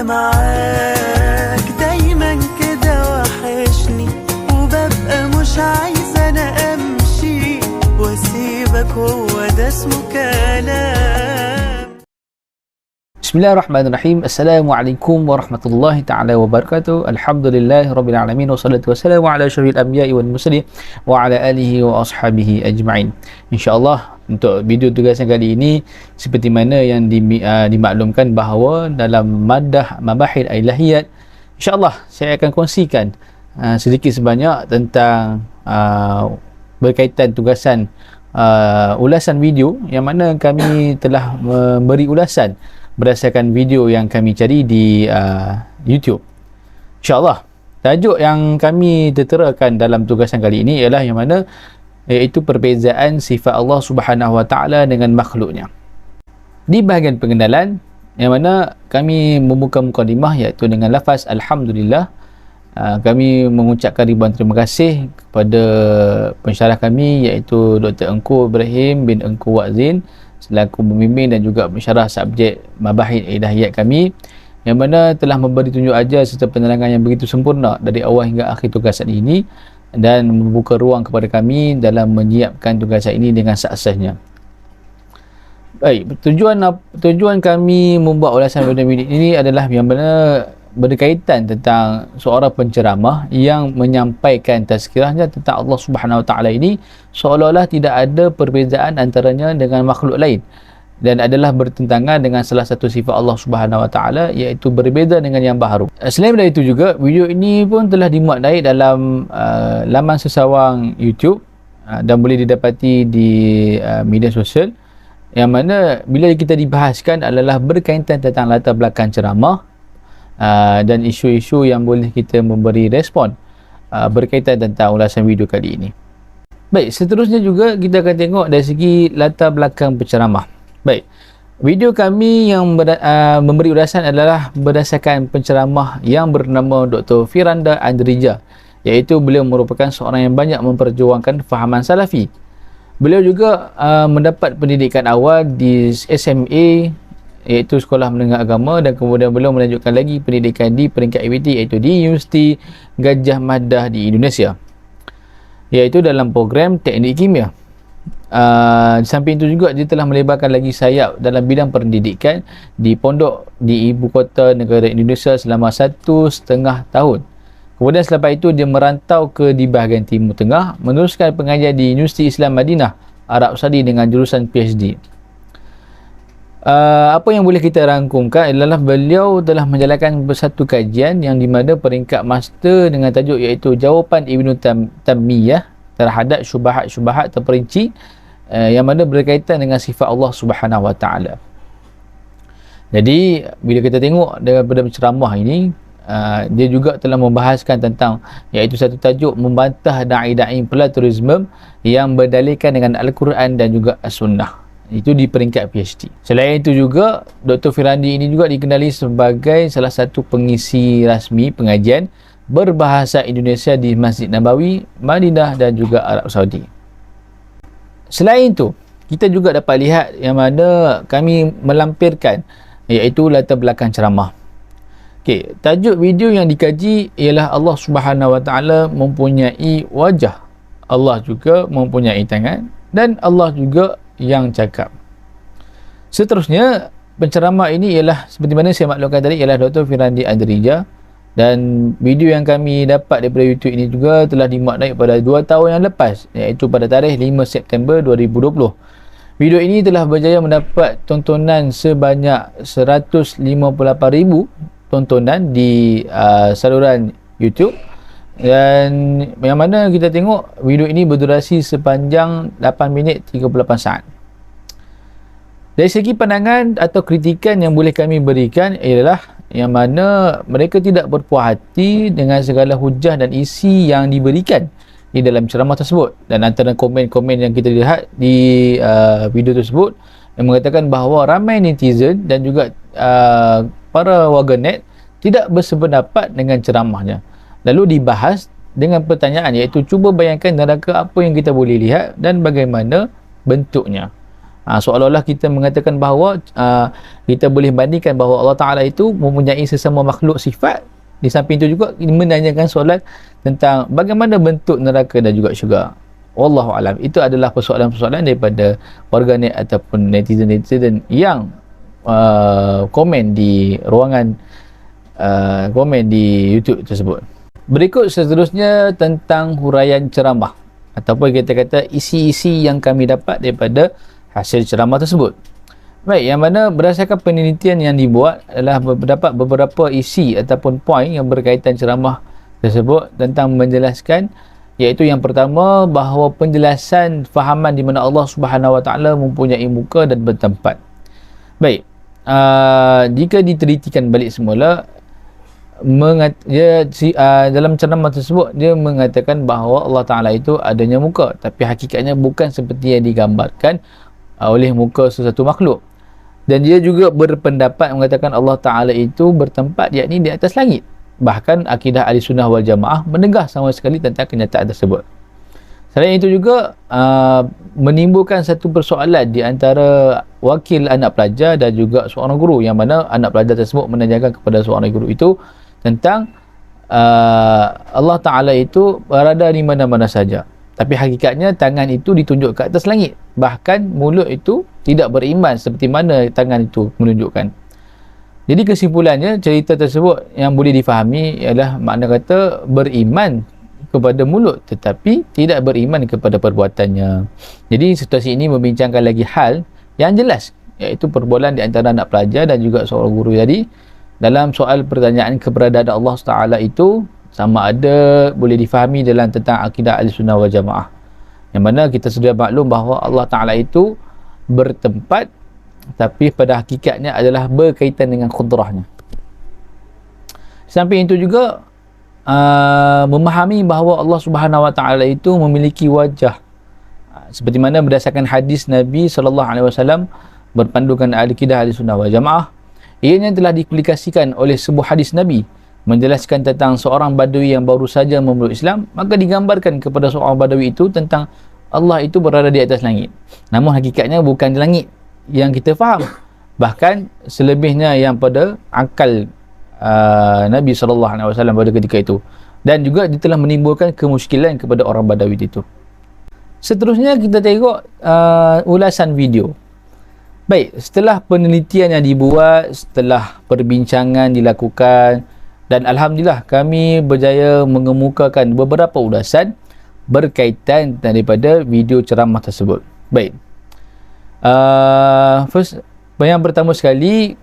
معاك دايما كده وحشني، وببقى مش عايزة أنا أمشي وأسيبك، هو ده اسمه كلام. Bismillahirrahmanirrahim. Assalamualaikum warahmatullahi ta'ala wabarakatuh. Alhamdulillahi rabbil alamin. Wassalatu wassalamu ala syarifil anbiya'i wal mursalin wa ala alihi wa ashabihi ajma'in. InsyaAllah untuk video tugasan kali ini, seperti mana yang dimaklumkan bahawa dalam madah mabahir ilahiyat, insyaAllah saya akan kongsikan sedikit sebanyak tentang berkaitan tugasan ulasan video yang mana kami telah memberi ulasan berdasarkan video yang kami cari di YouTube. InsyaAllah tajuk yang kami terterakan dalam tugasan kali ini ialah yang mana, iaitu perbezaan sifat Allah Subhanahu Wa Taala dengan makhluknya. Di bahagian pengenalan yang mana kami membuka mukadimah iaitu dengan lafaz Alhamdulillah. Kami mengucapkan ribuan terima kasih kepada pensyarah kami iaitu Dr. Engku Ibrahim bin Engku Wazin selaku pembimbing dan juga pensyarah subjek mabahir ilahiyat kami, yang mana telah memberi tunjuk ajar serta penerangan yang begitu sempurna dari awal hingga akhir tugasan ini dan membuka ruang kepada kami dalam menyiapkan tugasan ini dengan seasasnya. Baik, tujuan kami membuat ulasan video ini adalah yang mana berkaitan tentang seorang penceramah yang menyampaikan tazkirahnya tentang Allah Subhanahu Wa Taala ini seolah-olah tidak ada perbezaan antaranya dengan makhluk lain dan adalah bertentangan dengan salah satu sifat Allah Subhanahu Wa Taala, iaitu berbeza dengan yang baharu. Selain dari itu juga, video ini pun telah dimuat naik dalam laman sesawang YouTube dan boleh didapati di media sosial, yang mana bila kita dibahaskan adalah berkaitan tentang latar belakang ceramah dan isu-isu yang boleh kita memberi respon berkaitan tentang ulasan video kali ini. Baik, seterusnya juga kita akan tengok dari segi latar belakang penceramah. Baik, video kami yang memberi ulasan adalah berdasarkan penceramah yang bernama Dr. Firanda Andrija, iaitu beliau merupakan seorang yang banyak memperjuangkan fahaman salafi. Beliau juga mendapat pendidikan awal di SMA, iaitu Sekolah Menengah Agama, dan kemudian beliau melanjutkan lagi pendidikan di peringkat ABT iaitu di Universiti Gajah Mada di Indonesia, iaitu dalam program Teknik Kimia. Di samping itu juga dia telah melebarkan lagi sayap dalam bidang pendidikan di pondok di ibu kota negara Indonesia selama 1.5 tahun. Kemudian selepas itu dia merantau ke di bahagian Timur Tengah meneruskan pengajian di Universiti Islam Madinah, Arab Saudi dengan jurusan PhD. Apa yang boleh kita rangkumkan adalah beliau telah menjalankan satu kajian yang di mana peringkat master dengan tajuk iaitu Jawapan Ibnu Taymiyah terhadap syubhat-syubhat terperinci yang mana berkaitan dengan sifat Allah Subhanahu Wa Taala. Jadi bila kita tengok daripada ceramah ini, dia juga telah membahaskan tentang iaitu satu tajuk membantah da'i-da'i platonisme yang berdalilkan dengan Al-Quran dan juga As-Sunnah, itu di peringkat PhD. Selain itu juga, Dr. Firandi ini juga dikenali sebagai salah satu pengisi rasmi pengajian berbahasa Indonesia di Masjid Nabawi, Madinah dan juga Arab Saudi. Selain itu, kita juga dapat lihat yang mana kami melampirkan iaitu latar belakang ceramah. Okey, tajuk video yang dikaji ialah Allah Subhanahu Wa Taala mempunyai wajah, Allah juga mempunyai tangan, dan Allah juga yang cakap. Seterusnya, penceramah ini ialah seperti mana saya maklumkan tadi ialah Dr. Firandi Andrija, dan video yang kami dapat daripada YouTube ini juga telah dimuat naik pada 2 tahun yang lepas, iaitu pada tarikh 5 September 2020. Video ini telah berjaya mendapat tontonan sebanyak 158,000 tontonan di saluran YouTube, dan yang mana kita tengok video ini berdurasi sepanjang 8 minit 38 saat. Dari segi pandangan atau kritikan yang boleh kami berikan ialah yang mana mereka tidak berpuas hati dengan segala hujah dan isi yang diberikan di dalam ceramah tersebut, dan antara komen-komen yang kita lihat di video tersebut yang mengatakan bahawa ramai netizen dan juga para warganet tidak bersependapat dengan ceramahnya. Lalu dibahas dengan pertanyaan iaitu cuba bayangkan neraka apa yang kita boleh lihat dan bagaimana bentuknya. Seolah-olah kita mengatakan bahawa kita boleh bandingkan bahawa Allah Ta'ala itu mempunyai sesama makhluk sifat. Di samping itu juga menanyakan soalan tentang bagaimana bentuk neraka dan juga syurga. Wallahu alam. Itu adalah persoalan-persoalan daripada warganet ataupun netizen-netizen yang komen di ruangan komen di YouTube tersebut. Berikut seterusnya tentang huraian ceramah ataupun kita kata isi-isi yang kami dapat daripada hasil ceramah tersebut. Baik, yang mana berdasarkan penelitian yang dibuat adalah terdapat beberapa isi ataupun poin yang berkaitan ceramah tersebut tentang menjelaskan, iaitu yang pertama bahawa penjelasan fahaman di mana Allah Subhanahu Wa Taala mempunyai muka dan bertempat. Baik, jika ditelitikan balik semula, dalam ceramah tersebut dia mengatakan bahawa Allah Ta'ala itu adanya muka, tapi hakikatnya bukan seperti yang digambarkan oleh muka sesuatu makhluk. Dan dia juga berpendapat mengatakan Allah Ta'ala itu bertempat, yakni di atas langit. Bahkan akidah ahli sunnah wal jamaah menegah sama sekali tentang kenyataan tersebut. Selain itu juga menimbulkan satu persoalan di antara wakil anak pelajar dan juga seorang guru, yang mana anak pelajar tersebut menanyakan kepada seorang guru itu tentang Allah Ta'ala itu berada di mana-mana saja, tapi hakikatnya tangan itu ditunjuk ke atas langit. Bahkan mulut itu tidak beriman seperti mana tangan itu menunjukkan. Jadi kesimpulannya, cerita tersebut yang boleh difahami ialah makna kata beriman kepada mulut tetapi tidak beriman kepada perbuatannya. Jadi situasi ini membincangkan lagi hal yang jelas, iaitu perbualan di antara anak pelajar dan juga seorang guru tadi dalam soal pertanyaan keberadaan Allah Ta'ala itu sama ada boleh difahami dalam tentang akidah Ahlussunnah wal Jamaah, yang mana kita sudah maklum bahawa Allah Ta'ala itu bertempat tapi pada hakikatnya adalah berkaitan dengan kudrahnya. Samping itu juga memahami bahawa Allah Subhanahu Wa Ta'ala itu memiliki wajah, seperti mana berdasarkan hadis Nabi SAW berpandukan akidah Ahlussunnah wal Jamaah. Ianya telah diaplikasikan oleh sebuah hadis Nabi menjelaskan tentang seorang badui yang baru saja memeluk Islam, maka digambarkan kepada seorang badui itu tentang Allah itu berada di atas langit. Namun hakikatnya bukan di langit yang kita faham, bahkan selebihnya yang pada akal Nabi SAW pada ketika itu, dan juga dia telah menimbulkan kemusykilan kepada orang Badawi itu. Seterusnya kita tengok ulasan video. Baik, setelah penelitian yang dibuat, setelah perbincangan dilakukan, dan Alhamdulillah kami berjaya mengemukakan beberapa ulasan berkaitan daripada video ceramah tersebut. Baik, yang pertama sekali,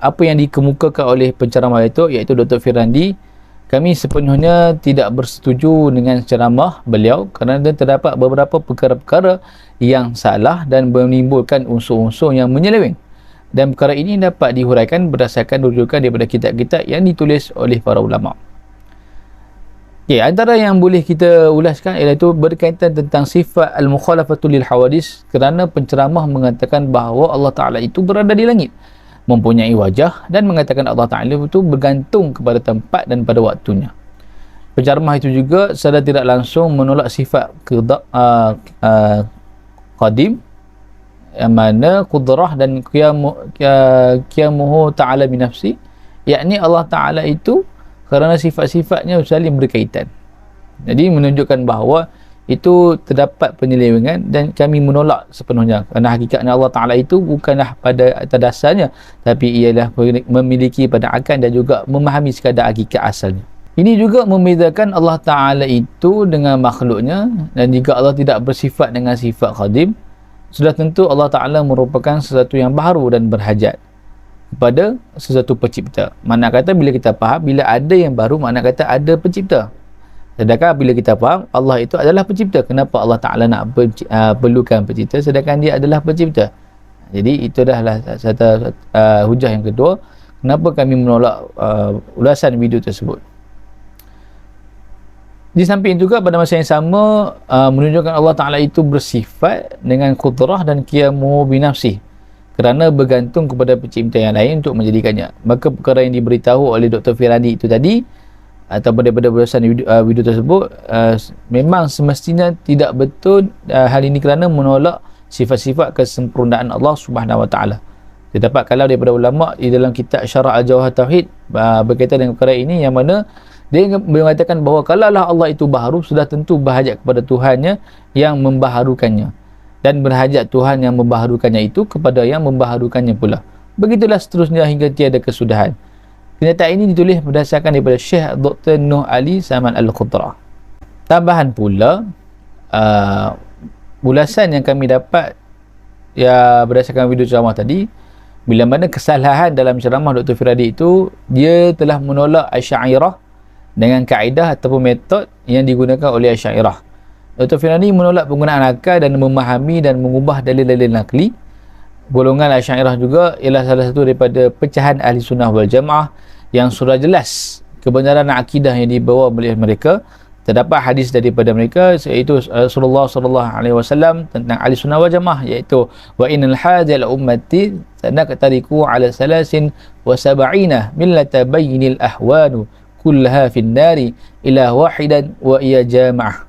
apa yang dikemukakan oleh penceramah itu, iaitu Dr. Firandi, kami sepenuhnya tidak bersetuju dengan ceramah beliau kerana terdapat beberapa perkara-perkara yang salah dan menimbulkan unsur-unsur yang menyeleweng, dan perkara ini dapat dihuraikan berdasarkan rujukan daripada kitab-kitab yang ditulis oleh para ulama. Okay, antara yang boleh kita ulaskan iaitu berkaitan tentang sifat al-mukhalafatu lil hawadis, kerana penceramah mengatakan bahawa Allah Ta'ala itu berada di langit, mempunyai wajah, dan mengatakan Allah Ta'ala itu bergantung kepada tempat dan pada waktunya. Penceramah itu juga secara tidak langsung menolak sifat qadim, yang mana qudrah dan qiyamuhu ta'ala binafsi, yakni Allah Ta'ala itu kerana sifat-sifatnya saling berkaitan. Jadi menunjukkan bahawa itu terdapat penyelewengan, dan kami menolak sepenuhnya kerana hakikatnya Allah Ta'ala itu bukanlah pada atas dasarnya, tapi ialah memiliki pada akal dan juga memahami sekadar hakikat asalnya. Ini juga membezakan Allah Ta'ala itu dengan makhluknya, dan jika Allah tidak bersifat dengan sifat qadim, sudah tentu Allah Ta'ala merupakan sesuatu yang baru dan berhajat kepada sesuatu pencipta. Makna kata bila kita faham, bila ada yang baru, makna kata ada pencipta. Sedangkan bila kita faham Allah itu adalah pencipta, kenapa Allah Ta'ala nak perlukan pencipta sedangkan dia adalah pencipta? Jadi itu adalah satu hujah yang kedua kenapa kami menolak ulasan video tersebut. Di samping juga pada masa yang sama menunjukkan Allah Ta'ala itu bersifat dengan qudrah dan qiyamu binafsih, kerana bergantung kepada pencipta yang lain untuk menjadikannya. Maka perkara yang diberitahu oleh Dr. Firandi itu tadi ataupun daripada ulasan video tersebut memang semestinya tidak betul hal ini, kerana menolak sifat-sifat kesempurnaan Allah Subhanahu Wa Taala. Kita dapat kalau daripada ulama di dalam kitab Syarah Al-Jawhar Tauhid berkaitan dengan perkara ini, yang mana dia mengatakan bahawa kalaulah Allah itu baharu, sudah tentu berhajat kepada Tuhannya yang membaharukannya, dan berhajat Tuhan yang membaharukannya itu kepada yang membaharukannya pula. Begitulah seterusnya hingga tiada kesudahan. Kenyataan ini ditulis berdasarkan daripada Syekh Dr. Nuh Ali Zaman Al-Khudrah. Tambahan pula, ulasan yang kami dapat ya berdasarkan video ceramah tadi, bila mana kesalahan dalam ceramah Dr. Firadi itu, dia telah menolak Asy'ariyah dengan kaedah ataupun metod yang digunakan oleh Asy'ariyah. Dr. Firadi menolak penggunaan akal dan memahami dan mengubah dalil-dalil nakli. Golongan Asy'ariyah juga ialah salah satu daripada pecahan Ahli Sunnah wal Jamaah yang sudah jelas kebenaran akidah yang dibawa oleh mereka. Terdapat hadis daripada mereka, iaitu Rasulullah sallallahu alaihi wasallam tentang Ahli Sunnah wal Jamaah, iaitu wa innal hadzal ummati sanaqtariku ala salasin wa sab'ina millata bainil ahwanu kullaha fin nari ila wahidan wa iya jamaah.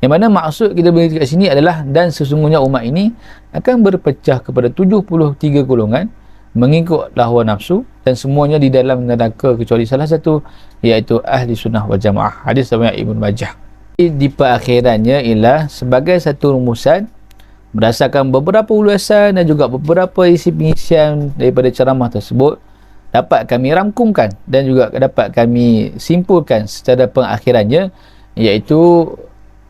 Yang mana maksud kita beri kat sini adalah, dan sesungguhnya umat ini akan berpecah kepada 73 golongan mengikut hawa nafsu, dan semuanya di dalam neraka kecuali salah satu, iaitu Ahli Sunnah wal Jamaah. Hadis riwayat Ibnu Majah. Di perakhirannya ialah sebagai satu rumusan berdasarkan beberapa ulasan dan juga beberapa isi pengisian daripada ceramah tersebut, dapat kami rangkumkan dan juga dapat kami simpulkan secara pengakhirannya, iaitu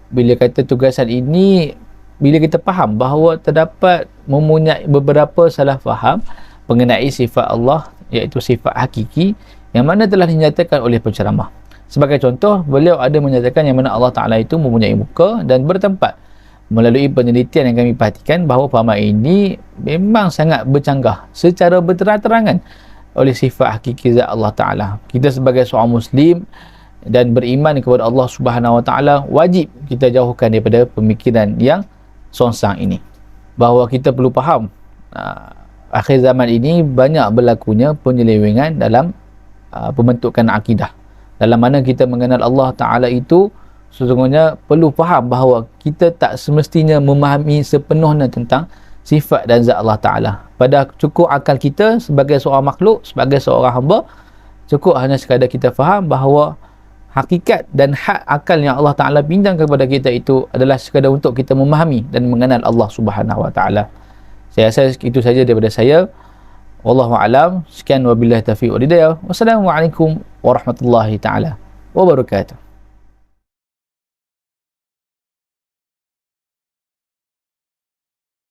bila kata tugasan ini, bila kita faham bahawa terdapat mempunyai beberapa salah faham mengenai sifat Allah, iaitu sifat hakiki yang mana telah dinyatakan oleh penceramah. Sebagai contoh, beliau ada menyatakan yang mana Allah Ta'ala itu mempunyai muka dan bertempat. Melalui penelitian yang kami perhatikan bahawa pahaman ini memang sangat bercanggah secara berterang-terangan oleh sifat hakiki zat Allah Ta'ala. Kita sebagai seorang Muslim dan beriman kepada Allah Subhanahu Wa Taala, wajib kita jauhkan daripada pemikiran yang songsang ini. Bahawa kita perlu faham akhir zaman ini banyak berlakunya penyelewengan dalam pembentukan akidah. Dalam mana kita mengenal Allah Ta'ala itu, sesungguhnya perlu faham bahawa kita tak semestinya memahami sepenuhnya tentang sifat dan zat Allah Ta'ala. Pada cukup akal kita sebagai seorang makhluk, sebagai seorang hamba, cukup hanya sekadar kita faham bahawa hakikat dan hak akal yang Allah Ta'ala pinjam kepada kita itu adalah sekadar untuk kita memahami dan mengenal Allah Subhanahu Wa Ta'ala. Saya rasa itu saja daripada saya. Wallahu a'lam. Sekian wabillahi taufiq wal hidayah. Wassalamualaikum warahmatullahi taala wabarakatuh.